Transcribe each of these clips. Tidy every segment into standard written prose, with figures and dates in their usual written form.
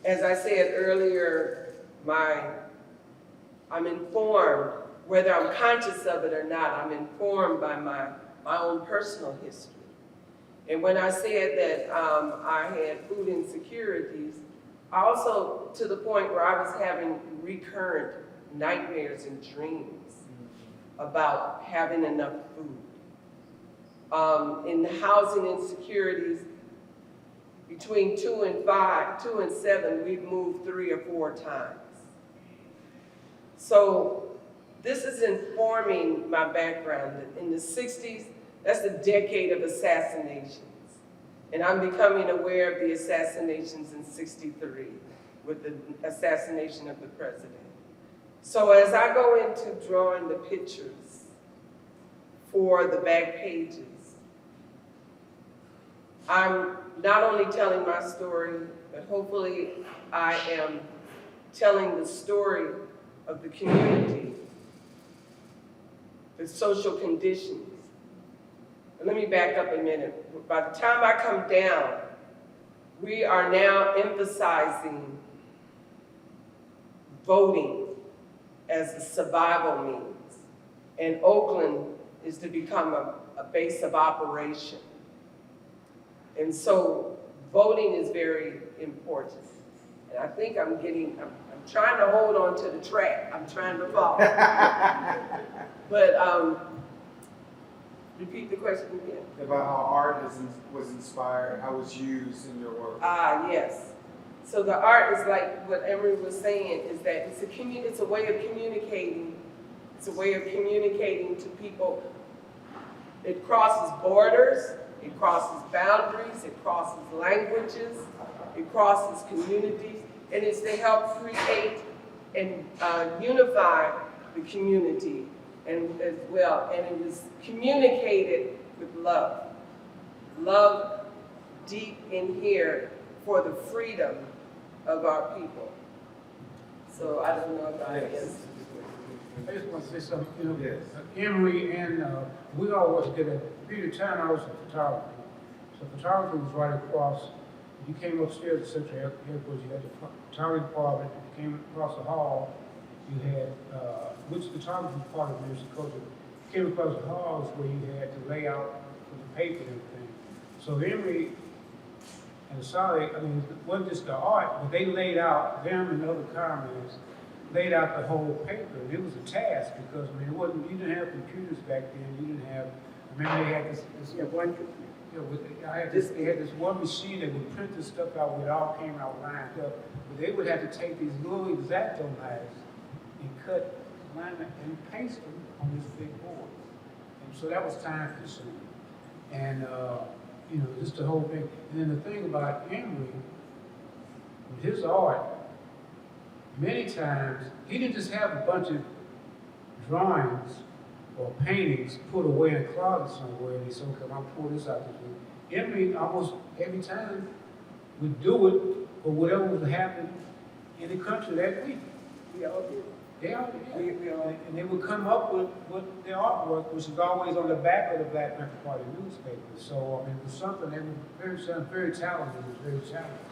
as I said earlier, I'm informed, whether I'm conscious of it or not, I'm informed by my own personal history. And when I said that I had food insecurities, I also, to the point where I was having recurrent nightmares and dreams about having enough food. In the housing insecurities, between 2 and 7, we've moved 3 or 4 times. So this is informing my background. In the 60s, that's the decade of assassinations. And I'm becoming aware of the assassinations in 63 with the assassination of the president. So as I go into drawing the pictures for the back pages, I'm not only telling my story, but hopefully I am telling the story of the community, the social conditions. And let me back up a minute. By the time I come down, we are now emphasizing voting as a survival means. And Oakland is to become a base of operation. And so voting is very important. And I think I'm trying to hold on to the track. I'm trying to follow. But repeat the question again. About how art was inspired, how it was used in your work. Yes. So the art is like what Emery was saying, is that it's a way of communicating. It's a way of communicating to people. It crosses borders, it crosses boundaries, it crosses languages, it crosses communities, and it's to help create and unify the community and as well. And it was communicated with love. Love deep in here for the freedom of our people. So I don't know if I answered. I just want to say something, yes. Emory and we always did a period of time I was a photographer. So photography was right across. You came upstairs to Central Airport, you had the photography department. If you came across the hall, you had, which photography part of music culture. You came across the halls where you had to lay out for the paper and everything. So Emory and Solid, I mean, it wasn't just the art, but they laid out, them and other comments, laid out the whole paper. And it was a task because, I mean, you didn't have computers back then. You didn't have, I mean, they had this they had this one machine that would print this stuff out where it all came out lined up. But they would have to take these little X-Acto knives and cut alignment and paste them on this big board. And so that was time consuming. And, just the whole thing. And then the thing about Emory, with his art, many times, he didn't just have a bunch of drawings or paintings put away in a closet somewhere, and he said, okay, I'll pull this out this week. Emory, almost every time, would do it for whatever was happening in the country that week. We all did. They all did. And they would come up with their artwork, which is always on the back of the Black Panther Party newspaper. So, I mean, it was something, they were very talented. It was very talented.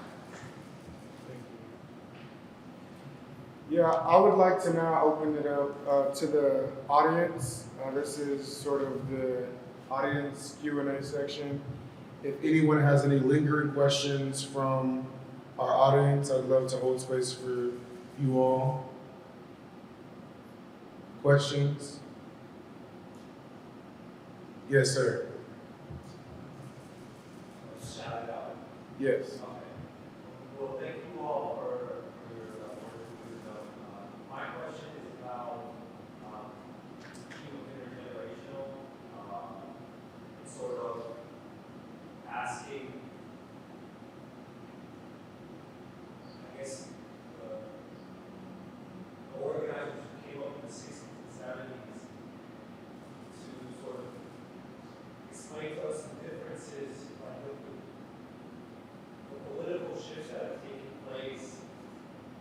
Yeah, I would like to now open it up to the audience. This is sort of the audience Q&A section. If anyone has any lingering questions from our audience, I'd love to hold space for you all. Questions? Yes, sir. Shout it out. Yes. Okay. Well, thank you all for your work. My question is about intergenerational, sort of asking, I guess, the organizers who came up in the 60s and 70s to sort of explain to us the differences, like the political shifts that have taken place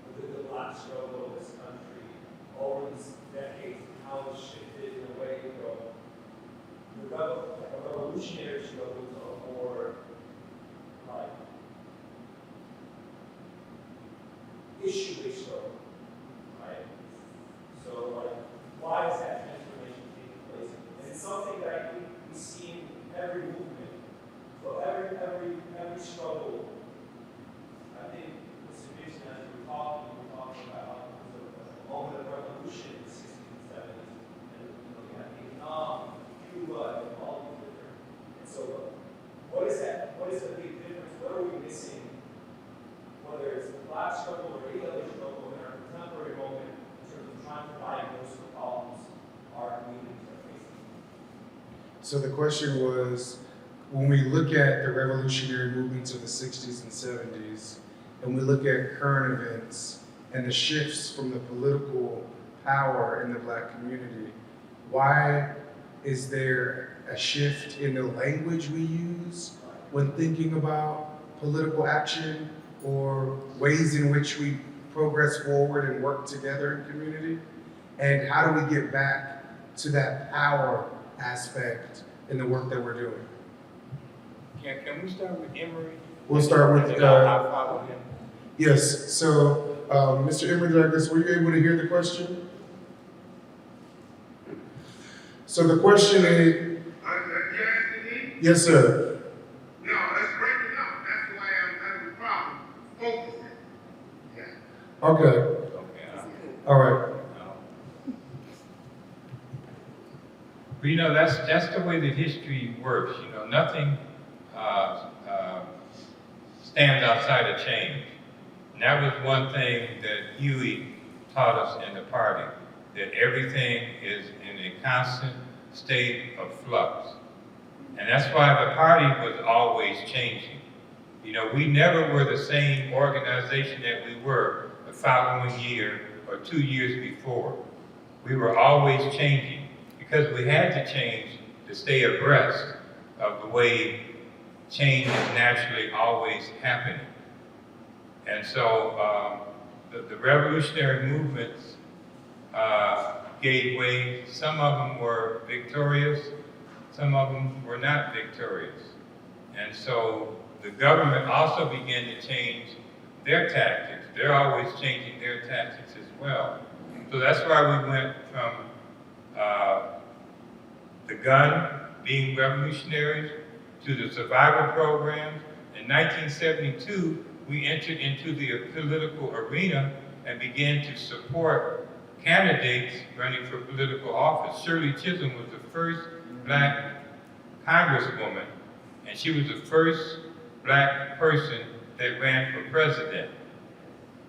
within the Black struggle of this country over these decades, and how it's shifted in a way from a revolutionary struggle to a more like issue they struggle, right? So, like, why is that transformation taking place? And it's something that we see in every movement. So every struggle, I think, Mr. Gibson, as we were talking about the moment of revolution in the 60s and 70s, and you have Vietnam, Cuba, and all these different. And so, what is that? What is the big difference? What are we missing? Whether it's the Black struggle or any other struggle in our contemporary moment, in terms of trying to diagnose the problems our communities are facing. So the question was, when we look at the revolutionary movements of the 60s and 70s, and we look at current events and the shifts from the political power in the Black community, why is there a shift in the language we use when thinking about political action or ways in which we progress forward and work together in community? And how do we get back to that power aspect in the work that we're doing? Can we start with Emory? We'll start with, And then I'll follow him. yes, so, Mr. Emory Douglas, were you able to hear the question? So the question is, Yes, indeed. yes, sir. No, let's break it up. That's why I'm having a problem focusing. Yeah. Okay, Okay. all right. But you know, that's the way that history works. You know, nothing stands outside of change. And that was one thing that Huey taught us in the party, that everything is in a constant state of flux. And that's why the party was always changing. You know, we never were the same organization that we were the following year or 2 years before. We were always changing because we had to change to stay abreast of the way change is naturally always happening. And so the revolutionary movements gave way. Some of them were victorious, some of them were not victorious. And so the government also began to change their tactics. They're always changing their tactics as well. So that's why we went from the gun being revolutionaries to the survival programs. In 1972, we entered into the political arena and began to support candidates running for political office. Shirley Chisholm was the first Black congresswoman, and she was the first Black person that ran for president.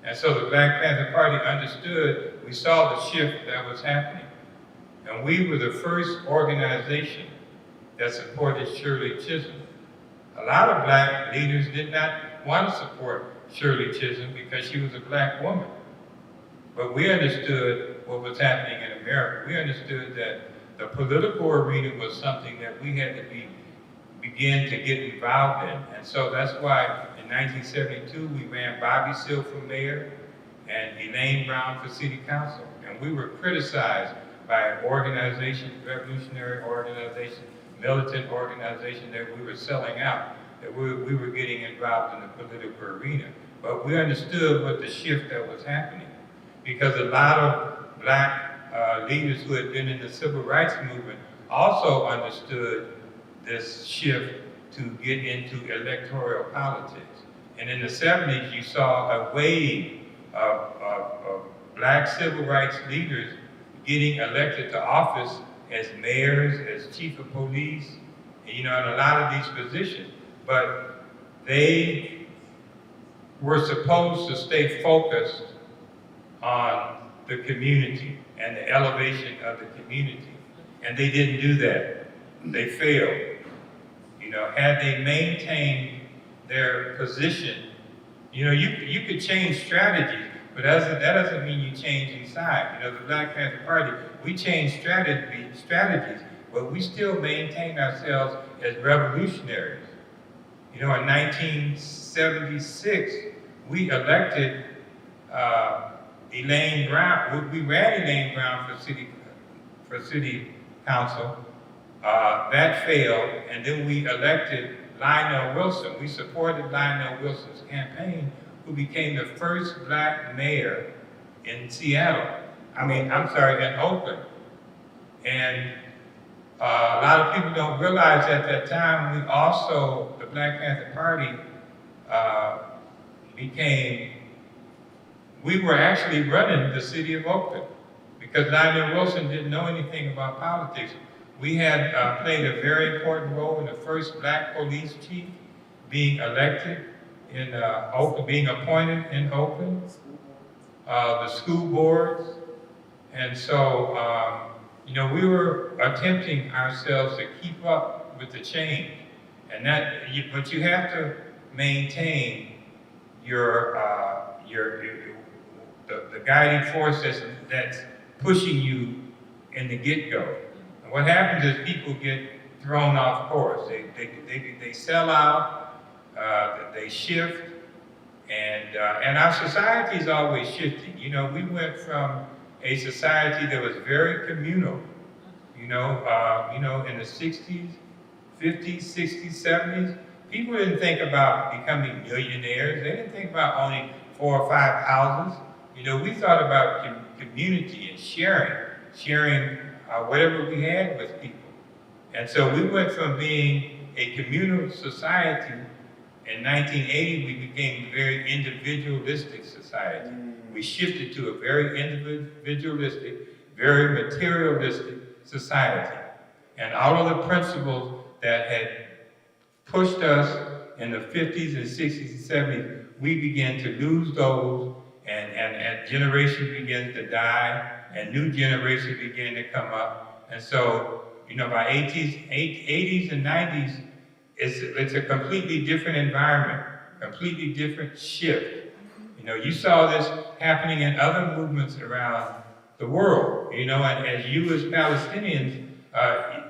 And so the Black Panther Party understood, we saw the shift that was happening. And we were the first organization that supported Shirley Chisholm. A lot of Black leaders did not want to support Shirley Chisholm because she was a Black woman. But we understood what was happening in America. We understood that the political arena was something that we had to begin to get involved in. And so that's why in 1972 we ran Bobby Seale for mayor and Elaine Brown for city council. And we were criticized by organizations, revolutionary organizations, militant organizations, that we were selling out, that we were getting involved in the political arena. But we understood what the shift that was happening, because a lot of Black leaders who had been in the civil rights movement also understood this shift to get into electoral politics. And in the 70s, you saw a wave of Black civil rights leaders getting elected to office as mayors, as chief of police, and, you know, in a lot of these positions. But they were supposed to stay focused on the community and the elevation of the community. And they didn't do that. They failed. You know, had they maintained their position, you know, you could change strategies, but that doesn't mean you change inside. You know, the Black Panther Party, we changed strategies, but we still maintain ourselves as revolutionaries. You know, in 1976, we elected Elaine Brown. We ran Elaine Brown for city council. That failed, and then we elected Lionel Wilson. We supported Lionel Wilson's campaign, who became the first black mayor in Seattle. I'm sorry, in Oakland. And a lot of people don't realize at that time, we also, the Black Panther Party, we were actually running the city of Oakland because Lyman Wilson didn't know anything about politics. We had played a very important role in the first black police chief being elected in Oakland, being appointed in Oakland, the school boards. And so, we were attempting ourselves to keep up with the change. And but you have to maintain the guiding force that's pushing you in the get-go. And what happens is people get thrown off course. They sell out, they shift, and our society is always shifting. We went from a society that was very communal, in the 60s, 50s, 60s, 70s. People didn't think about becoming millionaires. They didn't think about owning 4 or 5 houses. We thought about community and sharing whatever we had with people. And so we went from being a communal society. In 1980, we became a very individualistic society. We shifted to a very individualistic, very materialistic society. And all of the principles that had pushed us in the 50s and 60s and 70s, we began to lose those, and generations began to die, and new generations began to come up. And so, by 80s and 90s, it's a completely different environment, completely different shift. You saw this happening in other movements around the world, and as you as Palestinians,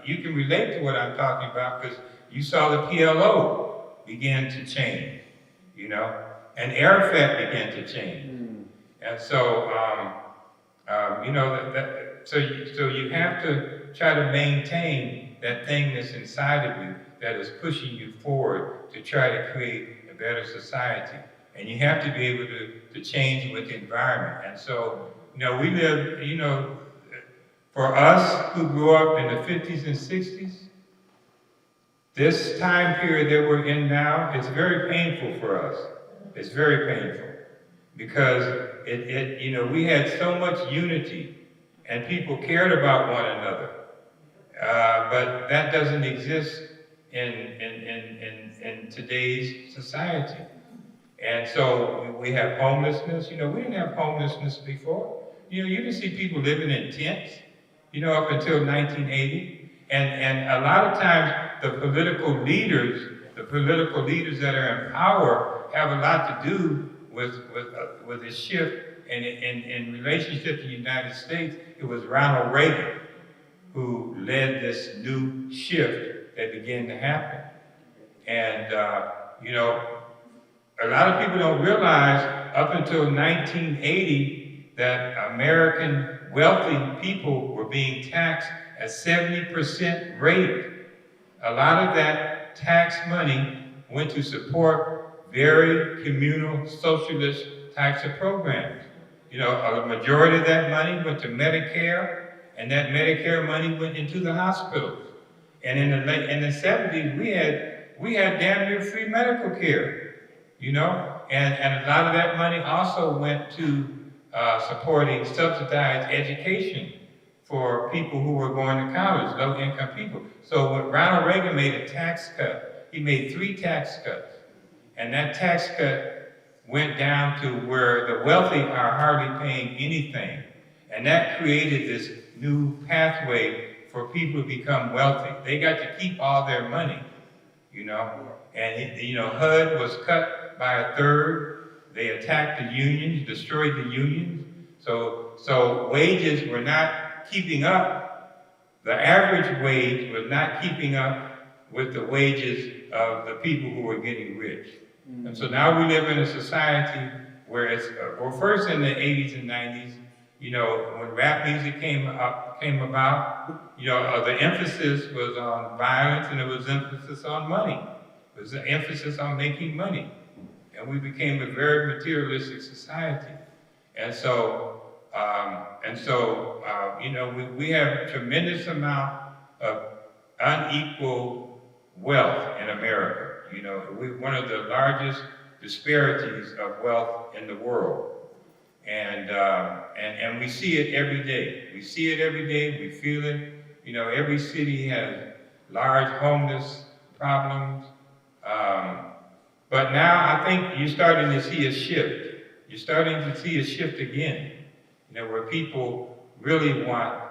you can relate to what I'm talking about because you saw the PLO begin to change, and Arafat began to change. And so, so you have to try to maintain that thing that's inside of you that is pushing you forward to try to create a better society. And you have to be able to change with the environment. And so, we live, for us who grew up in the 50s and 60s, this time period that we're in now, it's very painful for us. It's very painful because we had so much unity and people cared about one another. But that doesn't exist in today's society. And so we have homelessness. We didn't have homelessness before. You didn't see people living in tents, up until 1980. And a lot of times the political leaders that are in power have a lot to do with the shift. And in relationship to the United States, it was Ronald Reagan who led this new shift that began to happen. And, a lot of people don't realize up until 1980 that American wealthy people were being taxed at 70% rate. A lot of that tax money went to support very communal socialist types of programs. A majority of that money went to Medicare, and that Medicare money went into the hospitals. And in the 70s, we had damn near free medical care, and a lot of that money also went to supporting subsidized education for people who were going to college, low-income people. So when Ronald Reagan made a tax cut, he made 3 tax cuts, and that tax cut went down to where the wealthy are hardly paying anything. And that created this new pathway for people to become wealthy. They got to keep all their money, And, HUD was cut by a third. They attacked the unions, destroyed the unions. So wages were not keeping up. The average wage was not keeping up with the wages of the people who were getting rich. And so now we live in a society where it's, first in the 80s and 90s, when rap music came about, the emphasis was on violence and there was emphasis on money. There was an emphasis on making money. and we became a very materialistic society. And so, you know, we have a tremendous amount of unequal wealth in America. You know, we're one of the largest disparities of wealth in the world. And we see it every day. We see it every day, we feel it. You know, every city has large homeless problems. But now I think you're starting to see a shift. You're starting to see a shift again, you know, where people really want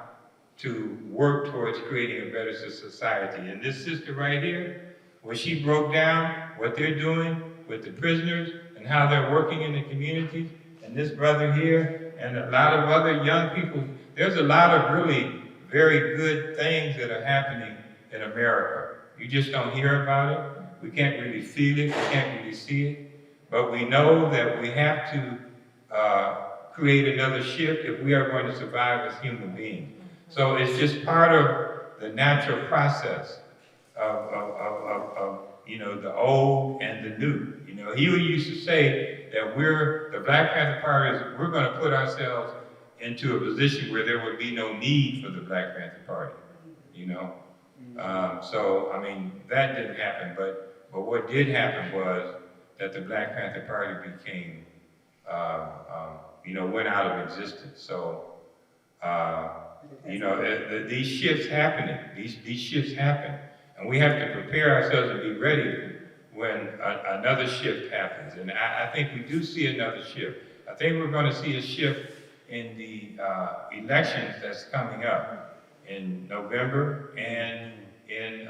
to work towards creating a better society. And this sister right here, where she broke down what they're doing with the prisoners and how they're working in the communities, and this brother here, and a lot of other young people, there's a lot of really very good things that are happening in America. You just don't hear about it. We can't really feel it. We can't really see it. But we know that we have to create another shift if we are going to survive as human beings. So it's just part of the natural process of you know, the old and the new. You know, he used to say that the Black Panther Party, we're going to put ourselves into a position where there would be no need for the Black Panther Party, you know. So, I mean, that didn't happen, but what did happen was that the Black Panther Party became, you know, went out of existence. So, you know, these shifts happening, these shifts happen. And we have to prepare ourselves and be ready when another shift happens. And I think we do see another shift. I think we're going to see a shift in the elections that's coming up in November and in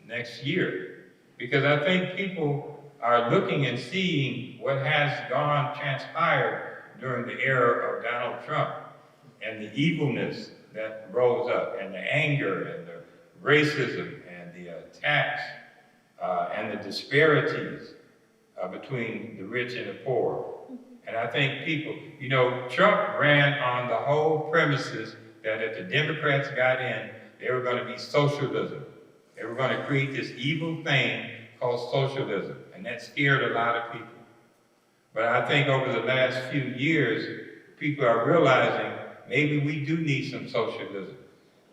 next year. Because I think people are looking and seeing what has transpired during the era of Donald Trump and the evilness that rose up and the anger and the racism and the attacks and the disparities between the rich and the poor. And I think people, you know, Trump ran on the whole premises that if the Democrats got in, they were going to be socialism. They were going to create this evil thing called socialism, and that scared a lot of people. But I think over the last few years, people are realizing maybe we do need some socialism.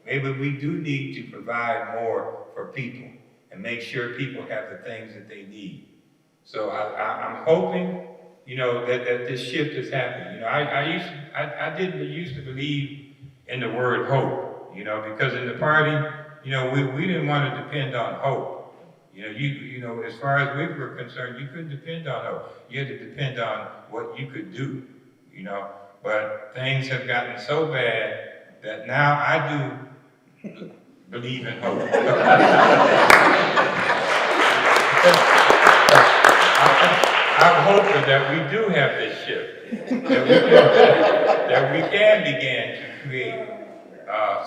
Maybe we do need to provide more for people and make sure people have the things that they need. So I'm hoping, you know, that this shift is happening. You know, I didn't used to believe in the word hope, you know, because in the party, you know, we didn't want to depend on hope. You know, you know, as far as we were concerned, you couldn't depend on hope. You had to depend on what you could do, you know. But things have gotten so bad that now I do believe in hope. I'm hoping that we do have this shift, that we can begin to create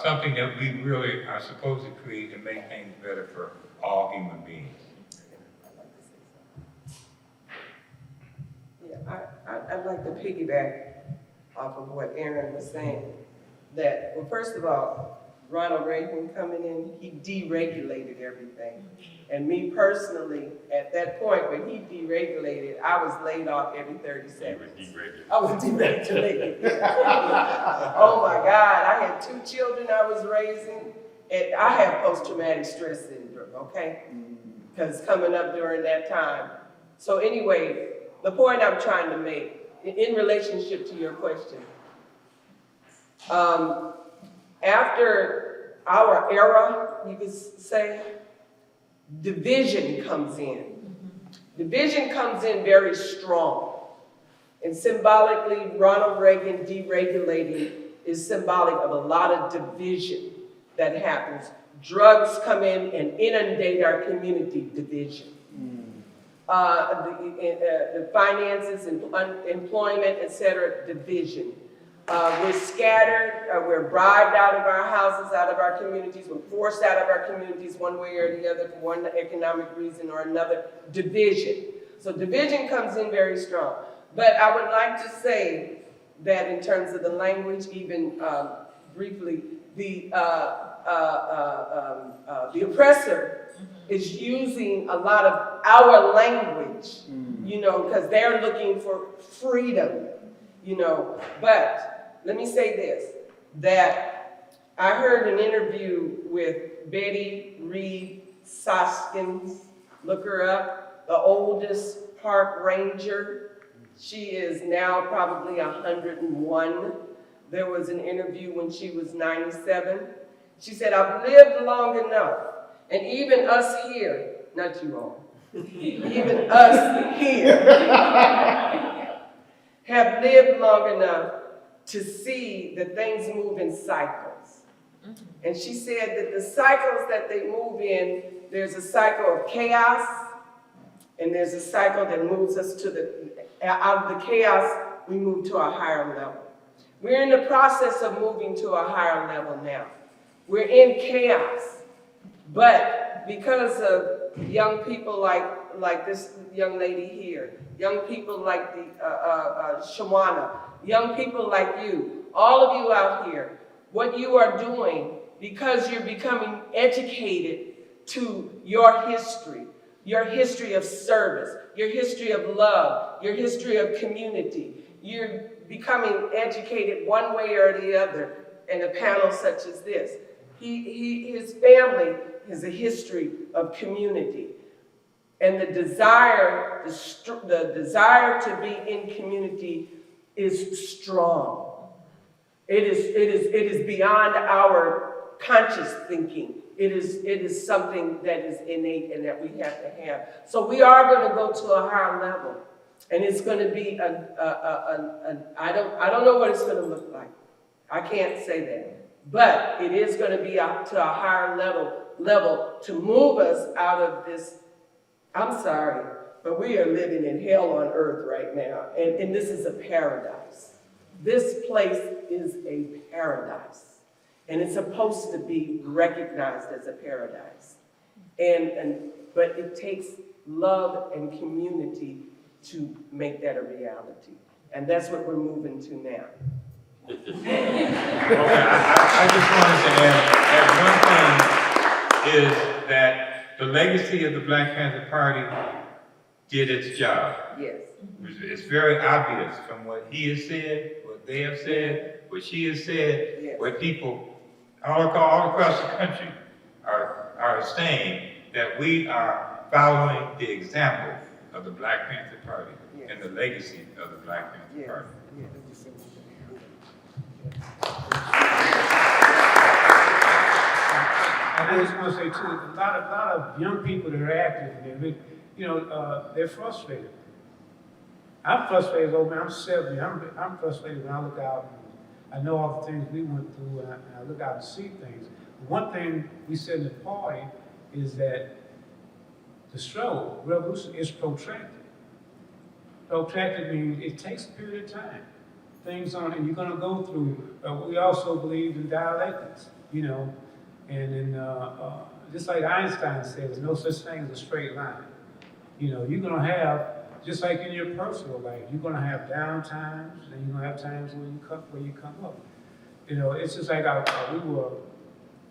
something that we really are supposed to create and make things better for all human beings. Yeah, I'd like to piggyback off of what Aaron was saying. That, well, first of all, Ronald Reagan coming in, he deregulated everything. And me personally, at that point when he deregulated, I was laid off every 30 seconds. I was deregulated. Oh my God, I had 2 children I was raising, and I have post-traumatic stress syndrome, okay? Because coming up during that time. So anyway, the point I'm trying to make, in relationship to your question, after our era, you could say, division comes in. Division comes in very strong. And symbolically, Ronald Reagan deregulating is symbolic of a lot of division that happens. Drugs come in and inundate our community, division. The finances and employment, etc., division. We're scattered, we're bribed out of our houses, out of our communities, we're forced out of our communities one way or the other for one economic reason or another, division. So division comes in very strong. But I would like to say that in terms of the language, even briefly, the oppressor is using a lot of our language, because they're looking for freedom, But let me say this, that I heard an interview with Betty Reed Soskins, look her up, the oldest park ranger. She is now probably 101. There was an interview when she was 97. She said, I've lived long enough, and even us here, not you all, even us here have lived long enough to see that things move in cycles. And she said that the cycles that they move in, there's a cycle of chaos, and there's a cycle that moves us out of the chaos, we move to a higher level. We're in the process of moving to a higher level now. We're in chaos, but because of young people like this young lady here, young people like the Shawana, young people like you, all of you out here, what you are doing, because you're becoming educated to your history of service, your history of love, your history of community. You're becoming educated one way or the other in a panel such as this. His family has a history of community. And the desire to be in community is strong. It is beyond our conscious thinking. It is something that is innate and that we have to have. So we are going to go to a higher level. And it's going to be I don't know what it's going to look like. I can't say that. But it is going to be up to a higher level to move us out of this. I'm sorry, but we are living in hell on earth right now. And this is a paradise. This place is a paradise. And it's supposed to be recognized as a paradise. But it takes love and community to make that a reality. And that's what we're moving to now. Okay, I just wanted to add one thing, is that the legacy of the Black Panther Party did its job. Yes. It's very obvious from what he has said, what they have said, what she has said, Yes. what people all across the country are saying, that we are following the example of the Black Panther Party, yes, and the legacy of the Black Panther, yes, Party. Yes. And I just want to say too, a lot of young people that are active, they're frustrated. I'm frustrated, old man. I'm 70. I'm frustrated when I look out. And I know all the things we went through, and I look out and see things. One thing we said in the party is that the struggle, revolution, is protracted. Protracted means it takes a period of time. Things on, and you're going to go through. We also believe in dialectics, and in just like Einstein said, there's no such thing as a straight line. You're going to have, just like in your personal life, you're going to have down times, and you're going to have times where you come up. It's just like we were.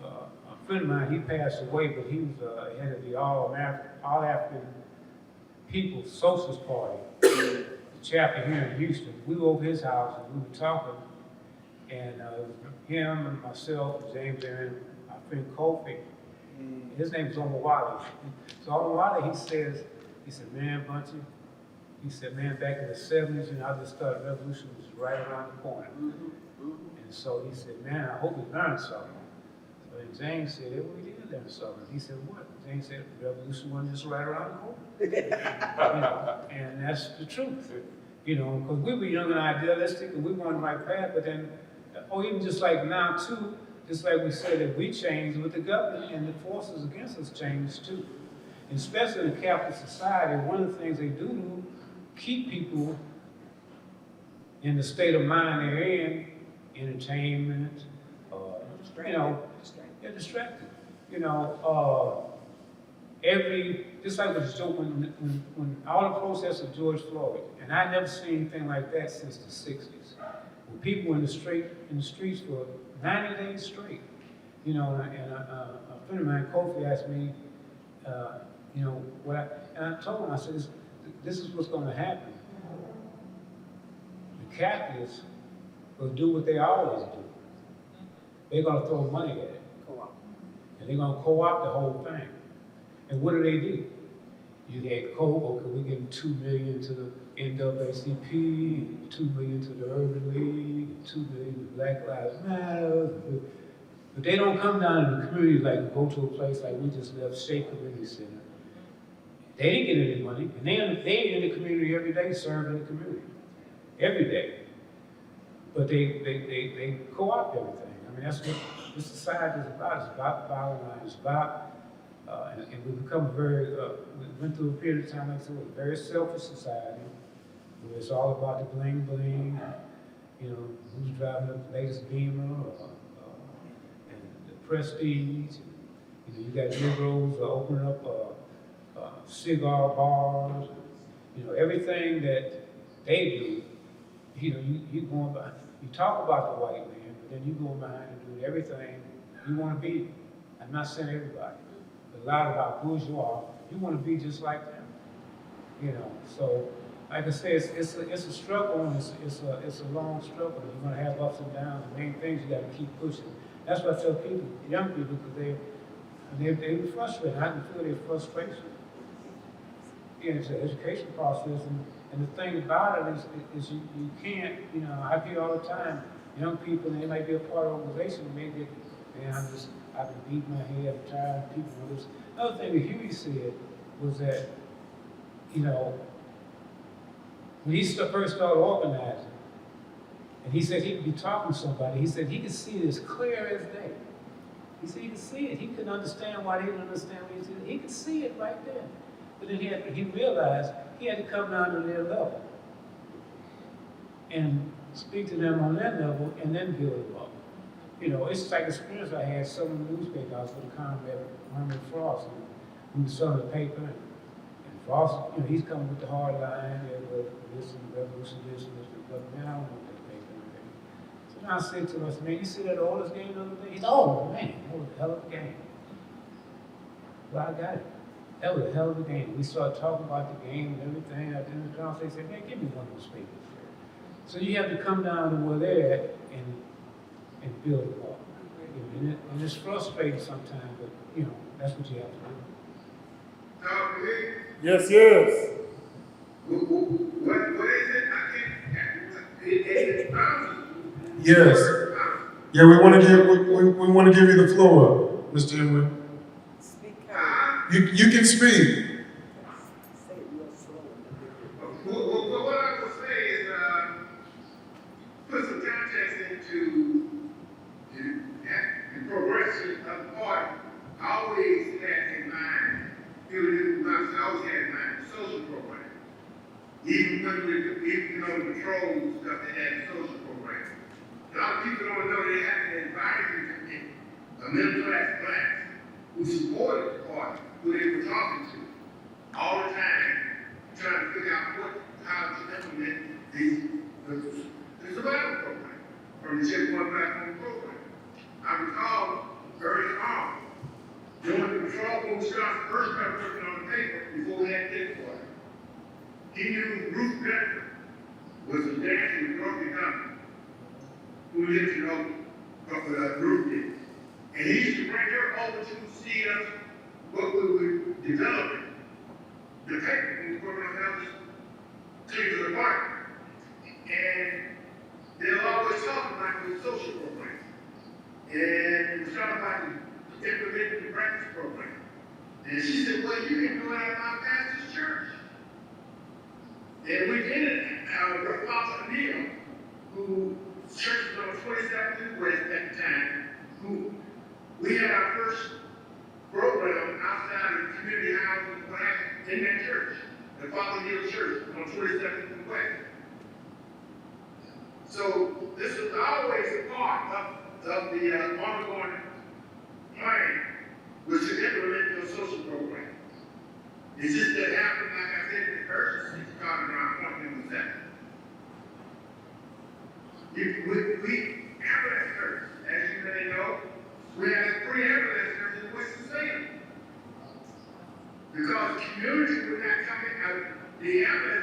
A friend of mine, he passed away, but he was head of the All African People's Socialist Party, the chapter here in Houston. We were over his house and we were talking, and him and myself, James Aaron, my friend Kofi, his name is Omawale. So Omawale, he said, man, Bunchy, he said, man, back in the 70s, I just thought revolution was right around the corner. And so he said, man, I hope we learned something. And James said, well, we did learn something. He said, what? James said, the revolution wasn't just right around the corner. And that's the truth. Because we were young and idealistic and we were on the right path, but then, even just like now too, just like we said that we changed with the government and the forces against us changed too. And especially in a capitalist society, one of the things they do to keep people in the state of mind they're in, entertainment, they're distracted. Just like with Joe, when all the protests of George Floyd, and I never seen anything like that since the 60s. When people in the streets for 90 days straight. And a friend of mine, Kofi, asked me, you know, and I told him, I said, this is what's gonna happen. The Catholics will do what they always do. They're gonna throw money at it. And they're gonna co-opt the whole thing. And what do? You get okay, we give 2 million to the NAACP, 2 million to the Urban League, 2 million to Black Lives Matter. But they don't come down to the community like go to a place like we just left Shea Community Center. They didn't get any money, and they in the community every day, serving the community. Every day. But they co-opt everything. I mean, that's what this society is about. It's about bottom line. It's about, and we become very, we went through a period of time, like I said, a very selfish society, where it's all about the bling bling, you know, who's driving the latest Beamer, and the prestige. You know, you got Negroes opening up cigar bars, you know, everything that they do. You know, you going by, you talk about the white man, but then you go behind and do everything you want to be. I'm not saying everybody, but a lot of our bourgeois, you want to be just like them. You know, so like I said, it's a struggle, and it's a long struggle. You're gonna have ups and downs. The main things you got to keep pushing. That's what I tell people, young people, because they be frustrated. I can feel their frustration. Yeah, it's an education process, and the thing about it is you can't, you know, I hear all the time, young people, and they might be a part of an organization, and maybe, man, I've been beating my head, I'm tired of people with this. Another thing that Huey said was that, you know, when he first started organizing, and he said he could be talking to somebody, he said he could see it as clear as day. He said he could see it. He couldn't understand why they didn't understand what he said. He could see it right there. But then he realized he had to come down to their level and speak to them on their level and then build them up. You know, it's like experience I had selling the newspaper. I was with Herman Frost, and we were selling the paper, and Frost, you know, he's coming with the hard line, this and revolution, this, but man, I don't want that paper. So now I said to him, I said, man, you see that Oilers game the other day? He said, oh man, that was a hell of a game. Well, I got it. That was a hell of a game. We started talking about the game and everything. At the end of the conversation, they said, man, give me one of those papers. So you have to come down to where they're at and build it up. And it's frustrating sometimes, but, you know, that's what you have to do. Yes, yes. What is it? I can't. It's Yes. Yeah, we want to give you the floor, Mr. Henry. Speak kind. You can speak. Say it real slow. what I would say is put some context into the progression of the party. I always had in mind, I always had in mind the social program. Even when the patrol stuff, they had a social program. A lot of people don't know they had an advisory committee, a middle class class, who supported the party, who they were talking to all the time, trying to figure out how to implement the survival program from the Checkpoint Platform program. I recall early on, during the patrol, when we started first started working on the paper before we had Pt4. He knew Ruth Bedford was a dancer with Dorothy Dunn, who lived in Oakland, Ruth did. And he used to bring her over to see us, what we were developing, the paper we were working on that was Cleveland Park. And they'll always talk about the social program. And we talking about implementing the practice program. And she said, well, you can do it at my pastor's church. And we did it. Apostle Neal, who church was on 27th West at the time, who we had our first program outside of community housing in that church, the Father Neal Church on 27th West. So this was always a part of the ongoing plan, was to implement the social program. It's just that happened, like I said, the urgency started around 1:07. We ambulance service, as you may know, we have a free ambulance service in Winston-Salem. community would not come in, the ambulance